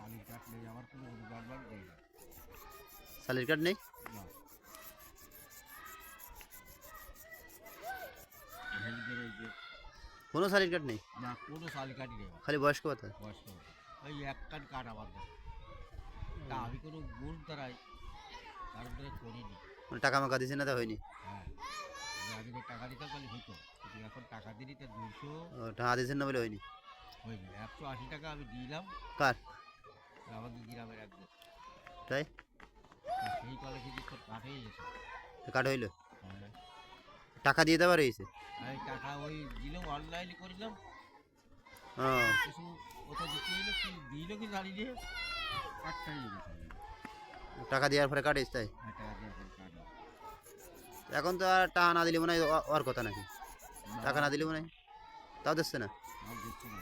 শালির কাঠ নেই আমার, কোনো অনুদান নেই না। শালির কার্ড নেই? না, হেলথের এই যে কোনো শালির কার্ড নেই? না, কোনো শালির কাঠই নেই আমার। খালি বয়স্ক ভাতা? বয়স্ক হবে ওই এক কাঠ কাঠ আমার না। তা আমি কোনো গুণ তারাই কারণ তারা করিনি। মানে টাকা মাকা দিয়েছে না, তা হয়নি? হ্যাঁ, আমি যদি টাকা দিতাম তাহলে হইতো, কিন্তু এখন টাকা দিই তা 200 টাকা দিয়েছেন না বলে হয়নি? হয়নি। 180 টাকা আমি দিলাম কার? আমাদের গ্রামের একজন। তাই? তা সেই কলে কিন্তু তোর কাঠ হয়ে গেছে। কার্ড হইলো? হ্যাঁ, টাকা দিয়ে দেওয়া রয়েছে? আমি টাকা ওই দিলাম, অনলাইনে করিলাম ও, কিছু, ওটা দিতে হইলো কি দিল কি জানি দিয়ে কাঠটাই গেছে। টাকা দেওয়ার পরে কার্ড এসে? তাই? হ্যাঁ, টাকা দিয়ে কাঠ এখন তো আর টাকা না দিলে মনে হয় ওর কথা নাকি? টাকা না দিলে মনে হয় তাও দিচ্ছে না। আর দিচ্ছে না।